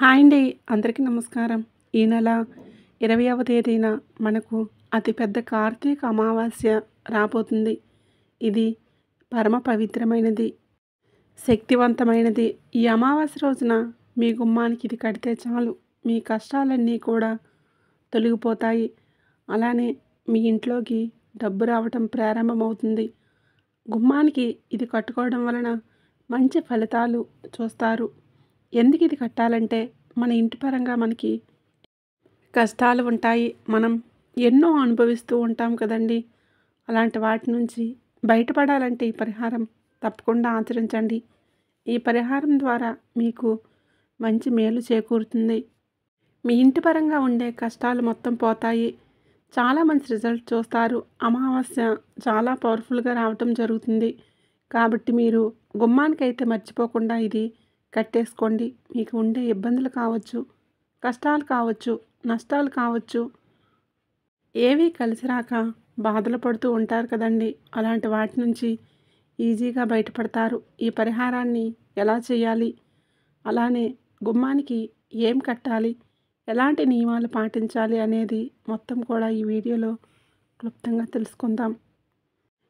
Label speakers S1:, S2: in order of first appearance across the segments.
S1: Hi అండి. అందరికీ నమస్కారం. ఈ నెల 20వ తేదీన మనకు అతిపెద్ద కార్తీక అమావాస్య రాబోతుంది. ఇది పరమ పవిత్రమైనది, శక్తివంతమైనది. ఈ అమావాస్య రోజున మీ గుమ్మానికి ఇది కడితే చాలు, మీ కష్టాలన్నీ కూడా తొలగిపోతాయి. అలానే మీ ఇంట్లోకి డబ్బు రావటం ప్రారంభమవుతుంది. గుమ్మానికి ఇది కట్టుకోవడం వలన మంచి ఫలితాలు చూస్తారు. ఎందుకు ఇది కట్టాలంటే మన ఇంటి పరంగా మనకి కష్టాలు ఉంటాయి. మనం ఎన్నో అనుభవిస్తూ ఉంటాం కదండి. అలాంటి వాటి నుంచి బయటపడాలంటే ఈ పరిహారం తప్పకుండా ఆచరించండి. ఈ పరిహారం ద్వారా మీకు మంచి మేలు చేకూరుతుంది. మీ ఇంటి పరంగా ఉండే కష్టాలు మొత్తం పోతాయి. చాలా మంచి రిజల్ట్ చూస్తారు. అమావాస్య చాలా పవర్ఫుల్గా రావటం జరుగుతుంది. కాబట్టి మీరు గుమ్మానికైతే మర్చిపోకుండా ఇది కట్టేసుకోండి. మీకు ఉండే ఇబ్బందులు కావచ్చు, కష్టాలు కావచ్చు, నష్టాలు కావచ్చు, ఏవీ కలిసి రాక బాధలు పడుతూ ఉంటారు కదండి. అలాంటి వాటి నుంచి ఈజీగా బయటపడతారు. ఈ పరిహారాన్ని ఎలా చేయాలి, అలానే గుమ్మానికి ఏం కట్టాలి, ఎలాంటి నియమాలు పాటించాలి అనేది మొత్తం కూడా ఈ వీడియోలో క్లుప్తంగా తెలుసుకుందాం.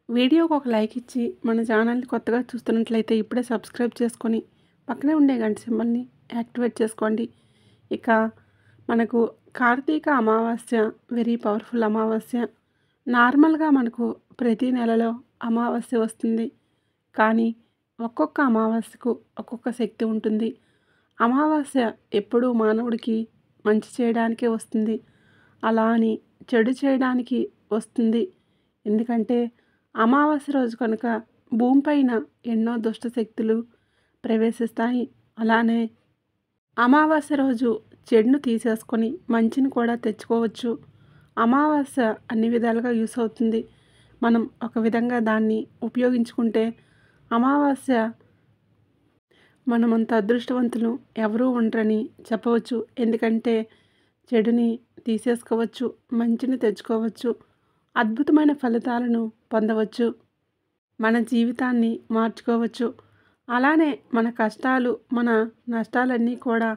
S1: వీడియోకి ఒక లైక్ ఇచ్చి మన ఛానల్ని కొత్తగా చూస్తున్నట్లయితే ఇప్పుడే సబ్స్క్రైబ్ చేసుకొని పక్కనే ఉండే గంట సింబల్ని యాక్టివేట్ చేసుకోండి. ఇక మనకు కార్తీక అమావాస్య వెరీ పవర్ఫుల్ అమావాస్య. నార్మల్గా మనకు ప్రతి నెలలో అమావాస్య వస్తుంది. కానీ ఒక్కొక్క అమావాస్యకు ఒక్కొక్క శక్తి ఉంటుంది. అమావాస్య ఎప్పుడూ మానవుడికి మంచి చేయడానికే వస్తుంది, అలా అని చెడు చేయడానికి వస్తుంది. ఎందుకంటే అమావాస్య రోజు కనుక భూమిపైన ఎన్నో దుష్ట శక్తులు ప్రవేశిస్తాయి. అలానే అమావాస్య రోజు చెడును తీసేసుకొని మంచిని కూడా తెచ్చుకోవచ్చు. అమావాస్య అన్ని విధాలుగా యూస్ అవుతుంది. మనం ఒక విధంగా దాన్ని ఉపయోగించుకుంటే అమావాస్య మనమంత అదృష్టవంతులు ఎవరూ ఉండరని చెప్పవచ్చు. ఎందుకంటే చెడుని తీసేసుకోవచ్చు, మంచిని తెచ్చుకోవచ్చు, అద్భుతమైన ఫలితాలను పొందవచ్చు, మన జీవితాన్ని మార్చుకోవచ్చు. అలానే మన కష్టాలు, మన నష్టాలన్నీ కూడా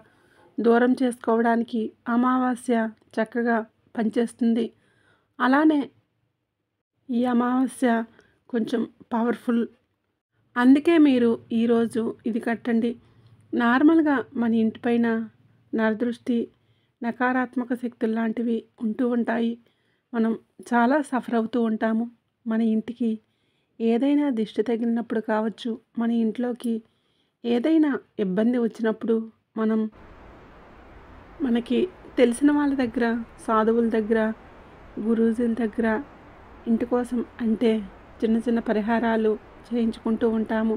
S1: దూరం చేసుకోవడానికి అమావాస్య చక్కగా పనిచేస్తుంది. అలానే ఈ అమావాస్య కొంచెం పవర్ఫుల్. అందుకే మీరు ఈరోజు ఇది కట్టండి. నార్మల్గా మన ఇంటిపైన నరదృష్టి, నకారాత్మక శక్తులు లాంటివి ఉంటూ ఉంటాయి. మనం చాలా సఫర్ అవుతూ ఉంటాము. మన ఇంటికి ఏదైనా దిష్టి తగిలినప్పుడు కావచ్చు, మన ఇంట్లోకి ఏదైనా ఇబ్బంది వచ్చినప్పుడు మనకి తెలిసిన వాళ్ళ దగ్గర, సాధువుల దగ్గర, గురూజీల దగ్గర ఇంటి కోసం అంటే చిన్న చిన్న పరిహారాలు చేయించుకుంటూ ఉంటాము.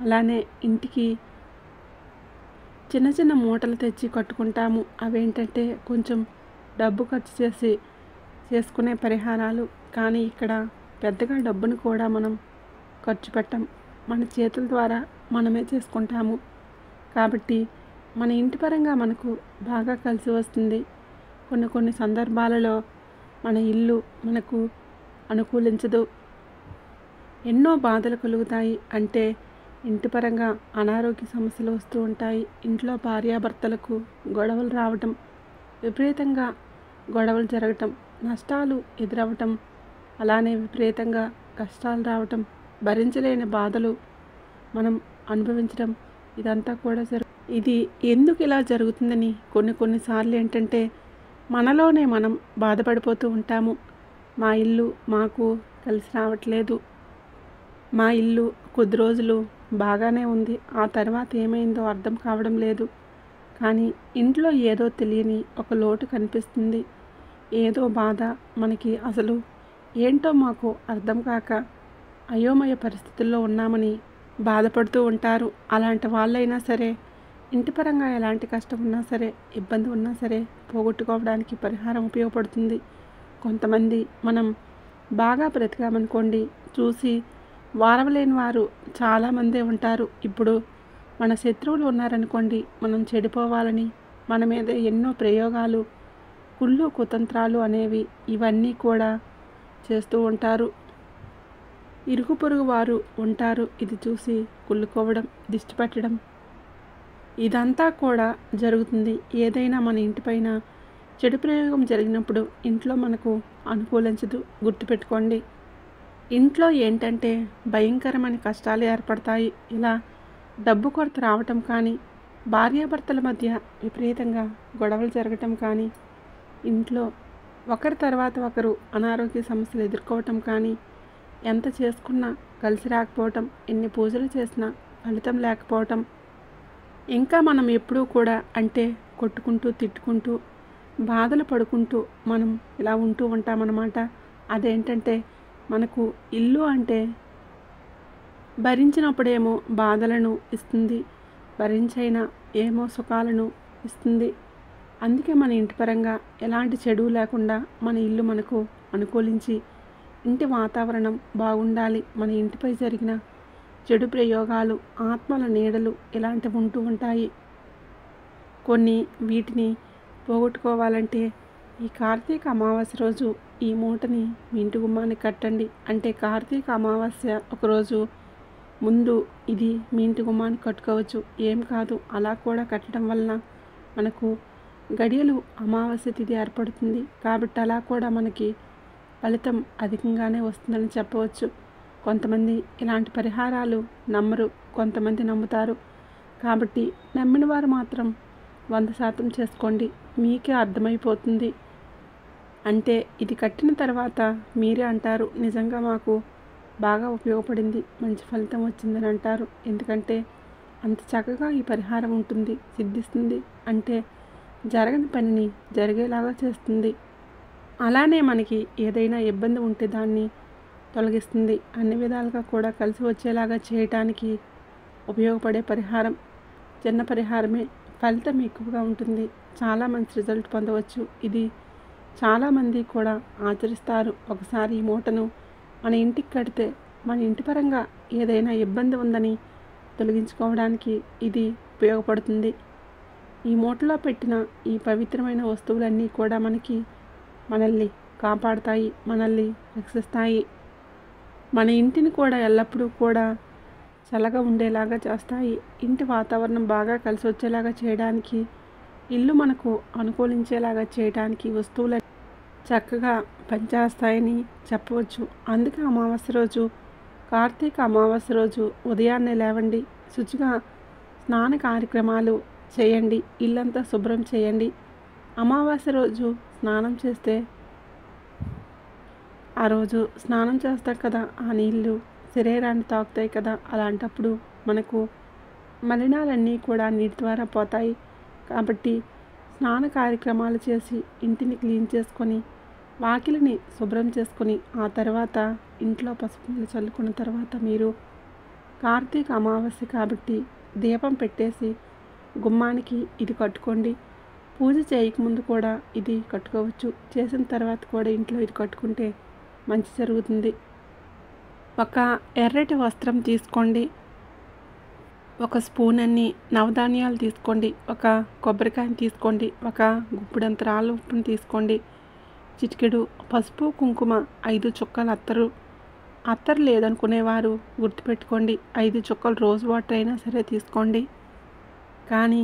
S1: అలానే ఇంటికి చిన్న చిన్న మూటలు తెచ్చి కట్టుకుంటాము. అవేంటంటే కొంచెం డబ్బు ఖర్చు చేసి చేసుకునే పరిహారాలు. కానీ ఇక్కడ పెద్దగా డబ్బును కూడా మనం ఖర్చు పెట్టం. మన చేతుల ద్వారా మనమే చేసుకుంటాము. కాబట్టి మన ఇంటి పరంగా మనకు బాగా కలిసి వస్తుంది. కొన్ని సందర్భాలలో మన ఇల్లు మనకు అనుకూలించదు, ఎన్నో బాధలు కలుగుతాయి. అంటే ఇంటి పరంగా అనారోగ్య సమస్యలు వస్తూ ఉంటాయి. ఇంట్లో భార్యాభర్తలకు గొడవలు రావటం, విపరీతంగా గొడవలు జరగటం, నష్టాలు ఎదురవటం, అలానే విపరీతంగా కష్టాలు రావటం, భరించలేని బాధలు మనం అనుభవించడం, ఇదంతా కూడా ఇది ఎందుకు ఇలా జరుగుతుందని కొన్నిసార్లు ఏంటంటే మనలోనే మనం బాధపడిపోతూ ఉంటాము. మా ఇల్లు మాకు కలిసి రావట్లేదు, మా ఇల్లు కొద్ది రోజులు బాగానే ఉంది, ఆ తర్వాత ఏమైందో అర్థం కావడం లేదు. కానీ ఇంట్లో ఏదో తెలియని ఒక లోటు కనిపిస్తుంది, ఏదో బాధ, మనకి అసలు ఏంటో మాకు అర్థం కాక అయోమయ పరిస్థితుల్లో ఉన్నామని బాధపడుతూ ఉంటారు. అలాంటి వాళ్ళైనా సరే, ఇంటి పరంగా ఎలాంటి కష్టం ఉన్నా సరే, ఇబ్బంది ఉన్నా సరే పోగొట్టుకోవడానికి పరిహారం ఉపయోగపడుతుంది. కొంతమంది మనం బాగా బ్రతికామనుకోండి, చూసి వారవలేని వారు చాలామందే ఉంటారు. ఇప్పుడు మన శత్రువులు ఉన్నారనుకోండి, మనం చెడిపోవాలని మన మీద ఎన్నో ప్రయోగాలు, కుళ్ళు కుతంత్రాలు అనేవి ఇవన్నీ కూడా చేస్తూ ఉంటారు. ఇరుగు పొరుగు వారు ఉంటారు. ఇది చూసి కుళ్ళుకోవడం, దిష్టి పెట్టడం, ఇదంతా కూడా జరుగుతుంది. ఏదైనా మన ఇంటిపైన చెడు ప్రయోగం జరిగినప్పుడు ఇంట్లో మనకు అనుకూలించదు. గుర్తుపెట్టుకోండి. ఇంట్లో ఏంటంటే భయంకరమైన కష్టాలు ఏర్పడతాయి. ఇలా డబ్బు కొరత రావటం కానీ, భార్యాభర్తల మధ్య విపరీతంగా గొడవలు జరగటం కానీ, ఇంట్లో ఒకరి తర్వాత ఒకరు అనారోగ్య సమస్యలు ఎదుర్కోవటం కానీ, ఎంత చేసుకున్నా కలిసి రాకపోవటం, ఎన్ని పూజలు చేసినా ఫలితం లేకపోవటం, ఇంకా మనం ఎప్పుడూ కూడా అంటే కొట్టుకుంటూ తిట్టుకుంటూ బాధలు పడుకుంటూ మనం ఇలా ఉంటూ ఉంటామన్నమాట. అదేంటంటే మనకు ఇల్లు అంటే భరించినప్పుడేమో బాధలను ఇస్తుంది, భరించైనా ఏమో సుఖాలను ఇస్తుంది. అందుకే మన ఇంటి పరంగా ఎలాంటి చెడు లేకుండా మన ఇల్లు మనకు అనుకూలించి ఇంటి వాతావరణం బాగుండాలి. మన ఇంటిపై జరిగిన చెడు ప్రయోగాలు, ఆత్మల నీడలు ఇలాంటివి ఉంటూ ఉంటాయి. కొన్ని వీటిని పోగొట్టుకోవాలంటే ఈ కార్తీక అమావాస్య రోజు ఈ మూటని మీ ఇంటి గుమ్మానికి కట్టండి. అంటే కార్తీక అమావాస్య ఒకరోజు ముందు ఇది మీ ఇంటి గుమ్మానికి కట్టుకోవచ్చు. ఏం కాదు, అలా కూడా కట్టడం వలన మనకు గడియలు అమావాస్య తిథి ఏర్పడుతుంది. కాబట్టి అలా కూడా మనకి ఫలితం అధికంగానే వస్తుందని చెప్పవచ్చు. కొంతమంది ఇలాంటి పరిహారాలు నమ్మరు, కొంతమంది నమ్ముతారు. కాబట్టి నమ్మిన వారు మాత్రం 100% చేసుకోండి. మీకే అర్థమైపోతుంది. అంటే ఇది కట్టిన తర్వాత మీరే అంటారు, నిజంగా మాకు బాగా ఉపయోగపడింది, మంచి ఫలితం వచ్చిందని అంటారు. ఎందుకంటే అంత చక్కగా ఈ పరిహారం ఉంటుంది, సిద్ధిస్తుంది. అంటే జరగని పనిని జరిగేలాగా చేస్తుంది. అలానే మనకి ఏదైనా ఇబ్బంది ఉంటే దాన్ని తొలగిస్తుంది. అన్ని విధాలుగా కూడా కలిసి వచ్చేలాగా చేయటానికి ఉపయోగపడే పరిహారం. చిన్న పరిహారమే, ఫలితం ఎక్కువగా ఉంటుంది. చాలా మంచి రిజల్ట్ పొందవచ్చు. ఇది చాలామంది కూడా ఆచరిస్తారు. ఒకసారి ఈ మూటను మన ఇంటికి కడితే మన ఇంటి పరంగా ఏదైనా ఇబ్బంది ఉందని తొలగించుకోవడానికి ఇది ఉపయోగపడుతుంది. ఈ మూటలో పెట్టిన ఈ పవిత్రమైన వస్తువులన్నీ కూడా మనల్ని కాపాడుతాయి, మనల్ని రక్షిస్తాయి. మన ఇంటిని కూడా ఎల్లప్పుడూ కూడా చల్లగా ఉండేలాగా చేస్తాయి. ఇంటి వాతావరణం బాగా కలిసి వచ్చేలాగా చేయడానికి, ఇల్లు మనకు అనుకూలించేలాగా చేయడానికి వస్తువులు చక్కగా పనిచేస్తాయని చెప్పవచ్చు. అందుకే అమావాస్య రోజు, కార్తీక అమావాస్య రోజు ఉదయాన్నే లేవండి, శుచిగా స్నాన కార్యక్రమాలు చేయండి, ఇల్లంతా శుభ్రం చేయండి. అమావాస్య రోజు స్నానం చేస్తే ఆ రోజు స్నానం చేస్తాం కదా, ఆ నీళ్ళు శరీరాన్ని తాకుతాయి కదా, అలాంటప్పుడు మనకు మలినాలన్నీ కూడా నీటి ద్వారా పోతాయి. కాబట్టి స్నాన కార్యక్రమాలు చేసి ఇంటిని క్లీన్ చేసుకొని వాకిలిని శుభ్రం చేసుకొని ఆ తర్వాత ఇంట్లో పసుపు నీళ్ళు చల్లుకున్న తర్వాత మీరు కార్తీక అమావాస్య కాబట్టి దీపం పెట్టేసి గుమ్మానికి ఇది కట్టుకోండి. పూజ చేయకముందు కూడా ఇది కట్టుకోవచ్చు. చేసిన తర్వాత కూడా ఇంట్లో ఇది కట్టుకుంటే మంచి జరుగుతుంది. ఒక ఎర్రటి వస్త్రం తీసుకోండి, ఒక స్పూన్ అన్ని నవధాన్యాలు తీసుకోండి, ఒక కొబ్బరికాయని తీసుకోండి, ఒక గుప్పిడంత రాళ్ళ ఉప్పుని తీసుకోండి, చిటికెడు పసుపు కుంకుమ, 5 చుక్కల అత్తరు లేదనుకునేవారు గుర్తుపెట్టుకోండి, 5 చుక్కలు రోజ్ వాటర్ అయినా సరే తీసుకోండి. కానీ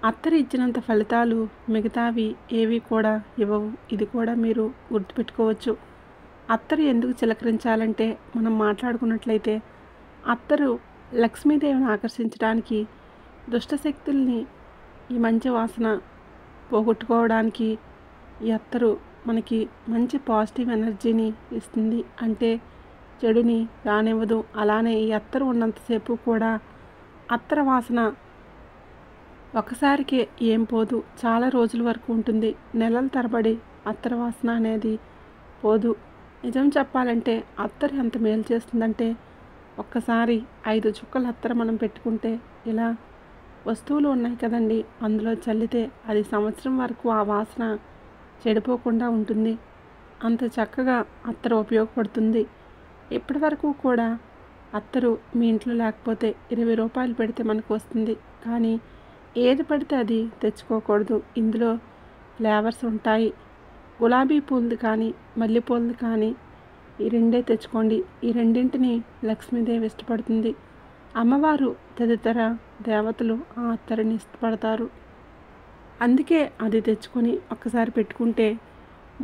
S1: అత్తరు ఇచ్చినంత ఫలితాలు మిగతావి ఏవి కూడా ఇవ్వవు. ఇది కూడా మీరు గుర్తుపెట్టుకోవచ్చు. అత్తరు ఎందుకు చిలకరించాలంటే మనం మాట్లాడుకున్నట్లయితే అత్తరు లక్ష్మీదేవిని ఆకర్షించడానికి, దుష్టశక్తుల్ని ఈ మంచి వాసన పోగొట్టుకోవడానికి ఈ అత్తరు మనకి మంచి పాజిటివ్ ఎనర్జీని ఇస్తుంది. అంటే చెడుని రానివ్వదు. అలానే ఈ అత్తరు ఉన్నంతసేపు కూడా అత్తర వాసన ఒకసారికే ఏం పోదు, చాలా రోజుల వరకు ఉంటుంది. నెలల తరబడి అత్తర వాసన అనేది పోదు. నిజం చెప్పాలంటే అత్తరు ఎంత మేలు చేస్తుందంటే, ఒక్కసారి 5 చుక్కల అత్తర మనం పెట్టుకుంటే, ఇలా వస్తువులు ఉన్నాయి కదండి, అందులో చల్లితే అది సంవత్సరం వరకు ఆ వాసన చెడిపోకుండా ఉంటుంది. అంత చక్కగా అత్తరు ఉపయోగపడుతుంది. ఇప్పటి వరకు కూడా అత్తరు మీ ఇంట్లో లేకపోతే 20 రూపాయలు పెడితే మనకు వస్తుంది. కానీ ఏది పడితే అది తెచ్చుకోకూడదు. ఇందులో ఫ్లేవర్స్ ఉంటాయి. గులాబీ పూలది కానీ మల్లెపూలది కానీ ఈ రెండే తెచ్చుకోండి. ఈ రెండింటిని లక్ష్మీదేవి ఇష్టపడుతుంది. అమ్మవారు తదితర దేవతలు ఆ అత్తరిని ఇష్టపడతారు. అందుకే అది తెచ్చుకొని ఒక్కసారి పెట్టుకుంటే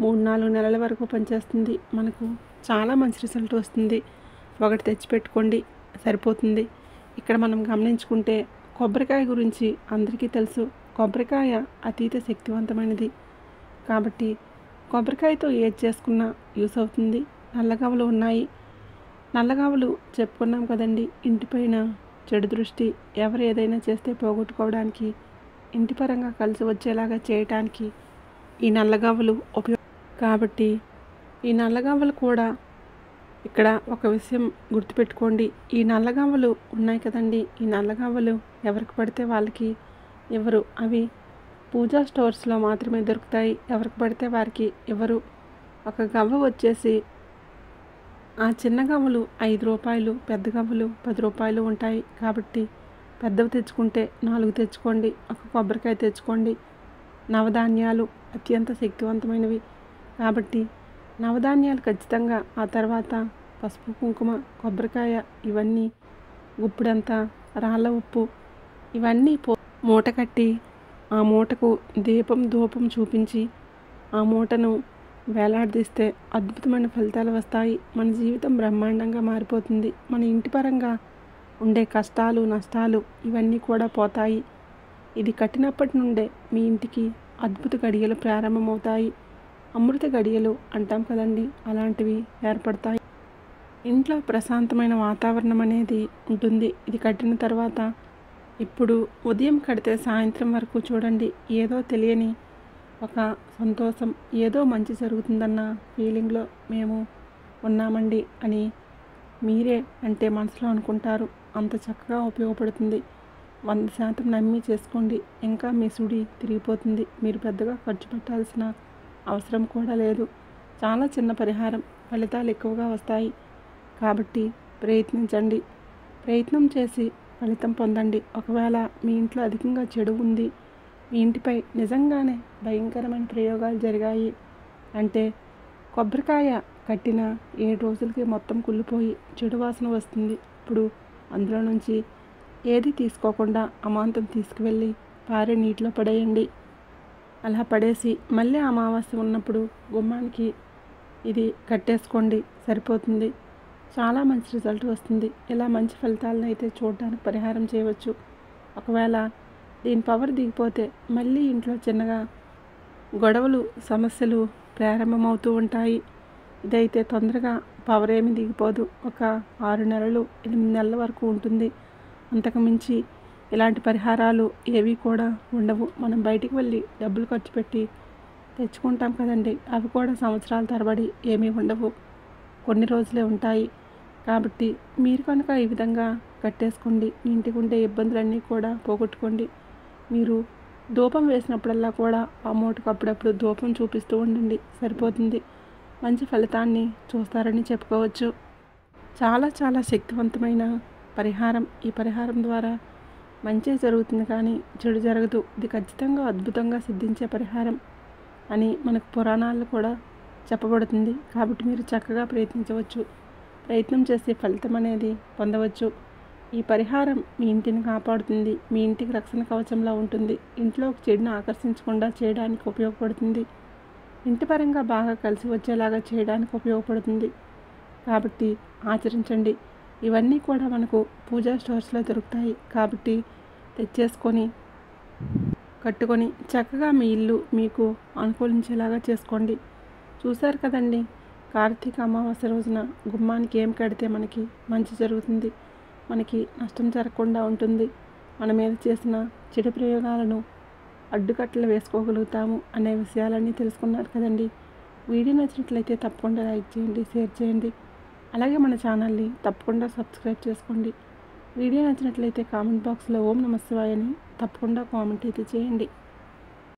S1: 3-4 నెలల వరకు పనిచేస్తుంది. మనకు చాలా మంచి రిజల్ట్ వస్తుంది. ఒకటి తెచ్చి పెట్టుకోండి, సరిపోతుంది. ఇక్కడ మనం గమనించుకుంటే కొబ్బరికాయ గురించి అందరికీ తెలుసు. కొబ్బరికాయ అతీత శక్తివంతమైనది. కాబట్టి కొబ్బరికాయతో ఏది చేసుకున్నా యూస్ అవుతుంది. నల్లగవ్వలు ఉన్నాయి. నల్లగవ్వలు చెప్పుకున్నాం కదండి, ఇంటిపైన చెడు దృష్టి ఎవరు ఏదైనా చేస్తే పోగొట్టుకోవడానికి, ఇంటి పరంగా కలిసి వచ్చేలాగా చేయటానికి ఈ నల్లగవ్వలు కాబట్టి ఈ నల్లగవ్వలు కూడా ఇక్కడ ఒక విషయం గుర్తుపెట్టుకోండి. ఈ నల్లగవ్వలు ఉన్నాయి కదండి, ఈ నల్లగవ్వలు ఎవరికి పడితే వాళ్ళకి ఇవ్వరు. అవి పూజా స్టోర్స్లో మాత్రమే దొరుకుతాయి. ఎవరికి పడితే వారికి ఇవ్వరు. ఒక గవ్వ వచ్చేసి ఆ చిన్న గవ్వలు 5 రూపాయలు, పెద్ద గవ్వలు 10 రూపాయలు ఉంటాయి. కాబట్టి పెద్దవి తెచ్చుకుంటే 4 తెచ్చుకోండి. ఒక కొబ్బరికాయ తెచ్చుకోండి. నవధాన్యాలు అత్యంత శక్తివంతమైనవి కాబట్టి నవధాన్యాలు ఖచ్చితంగా, ఆ తర్వాత పసుపు కుంకుమ, కొబ్బరికాయ, ఇవన్నీ గుప్పుడంతా రాళ్ళ ఉప్పు, ఇవన్నీ మూట కట్టి ఆ మూటకు దీపం ధూపం చూపించి ఆ మూటను వేలాడదీస్తే అద్భుతమైన ఫలితాలు వస్తాయి. మన జీవితం బ్రహ్మాండంగా మారిపోతుంది. మన ఇంటి పరంగా ఉండే కష్టాలు నష్టాలు ఇవన్నీ కూడా పోతాయి. ఇది కట్టినప్పటి నుండే మీ ఇంటికి అద్భుత గడియలు ప్రారంభమవుతాయి. అమృత గడియలు అంటాం కదండి, అలాంటివి ఏర్పడతాయి. ఇంట్లో ప్రశాంతమైన వాతావరణం అనేది ఉంటుంది. ఇది కట్టిన తర్వాత ఇప్పుడు ఉదయం కడితే సాయంత్రం వరకు చూడండి, ఏదో తెలియని ఒక సంతోషం, ఏదో మంచి జరుగుతుందన్న ఫీలింగ్లో మేము ఉన్నామండి అని మీరే అంటే మనసులో అనుకుంటారు. అంత చక్కగా ఉపయోగపడుతుంది. 100% నమ్మి చేసుకోండి. ఇంకా మీ సుడి తిరిగిపోతుంది. మీరు పెద్దగా ఖర్చు పెట్టాల్సిన అవసరం కూడా లేదు. చాలా చిన్న పరిహారం, ఫలితాలు ఎక్కువగా వస్తాయి. కాబట్టి ప్రయత్నించండి. ప్రయత్నం చేసి ఫలితం పొందండి. ఒకవేళ మీ ఇంట్లో అధికంగా చెడు ఉంది, మీ ఇంటిపై నిజంగానే భయంకరమైన ప్రయోగాలు జరిగాయి అంటే కొబ్బరికాయ కట్టిన 7 రోజులకి మొత్తం కుళ్ళిపోయి చెడు వాసన వస్తుంది. ఇప్పుడు అందులో నుంచి ఏది తీసుకోకుండా అమాంతం తీసుకువెళ్ళి పారే నీటిలో పడేయండి. అలా పడేసి మళ్ళీ అమావాస్య ఉన్నప్పుడు గుమ్మానికి ఇది కట్టేసుకోండి, సరిపోతుంది. చాలా మంచి రిజల్ట్ వస్తుంది. ఇలా మంచి ఫలితాలను అయితే చూడడానికి పరిహారం చేయవచ్చు. ఒకవేళ దీని పవర్ దిగిపోతే మళ్ళీ ఇంట్లో చిన్నగా గొడవలు సమస్యలు ప్రారంభమవుతూ ఉంటాయి. ఇదైతే తొందరగా పవర్ ఏమి దిగిపోదు. ఒక 6 నెలలు 8 నెలల వరకు ఉంటుంది. అంతకు మించి ఇలాంటి పరిహారాలు ఏవి కూడా ఉండవు. మనం బయటికి వెళ్ళి డబ్బులు ఖర్చు పెట్టి తెచ్చుకుంటాం కదండి, అవి కూడా సంవత్సరాల తరబడి ఏమీ ఉండవు, కొన్ని రోజులే ఉంటాయి. కాబట్టి మీరు కనుక ఈ విధంగా కట్టేసుకోండి. మీ ఇంటికి ఉండే ఇబ్బందులన్నీ కూడా పోగొట్టుకోండి. మీరు ధూపం వేసినప్పుడల్లా కూడా ఆ మూటకు అప్పుడప్పుడు ధూపం చూపిస్తూ ఉండండి, సరిపోతుంది. మంచి ఫలితాన్ని చూస్తారని చెప్పుకోవచ్చు. చాలా చాలా శక్తివంతమైన పరిహారం. ఈ పరిహారం ద్వారా మంచి జరుగుతుంది కానీ చెడు జరగదు. ఇది ఖచ్చితంగా అద్భుతంగా సిద్ధించే పరిహారం అని మనకు పురాణాల్లో కూడా చెప్పబడుతుంది. కాబట్టి మీరు చక్కగా ప్రయత్నించవచ్చు. ప్రయత్నం చేసే ఫలితం అనేది పొందవచ్చు. ఈ పరిహారం మీ ఇంటిని కాపాడుతుంది. మీ ఇంటికి రక్షణ కవచంలా ఉంటుంది. ఇంట్లో చెడును ఆకర్షించకుండా చేయడానికి ఉపయోగపడుతుంది. ఇంటి పరంగా బాగా కలిసి వచ్చేలాగా చేయడానికి ఉపయోగపడుతుంది. కాబట్టి ఆచరించండి. ఇవన్నీ కూడా మనకు పూజా స్టోర్స్లో దొరుకుతాయి. కాబట్టి తెచ్చేసుకొని కట్టుకొని చక్కగా మీ ఇల్లు మీకు అనుకూలించేలాగా చేసుకోండి. చూశారు కదండి, కార్తీక అమావాస్య రోజున గుమ్మానికి ఏం కడితే మనకి మంచి జరుగుతుంది, మనకి నష్టం జరగకుండా ఉంటుంది, మన మీద చేసిన చెడు ప్రయోగాలను అడ్డుకట్టలు వేసుకోగలుగుతాము అనే విషయాలన్నీ తెలుసుకున్నారు కదండి. వీడియో నచ్చినట్లయితే తప్పకుండా లైక్ చేయండి, షేర్ చేయండి. అలాగే మన ఛానల్ని తప్పకుండా సబ్స్క్రైబ్ చేసుకోండి. వీడియో నచ్చినట్లయితే కామెంట్ బాక్స్లో ఓం నమః శివాయ అని తప్పకుండా కామెంట్ అయితే చేయండి.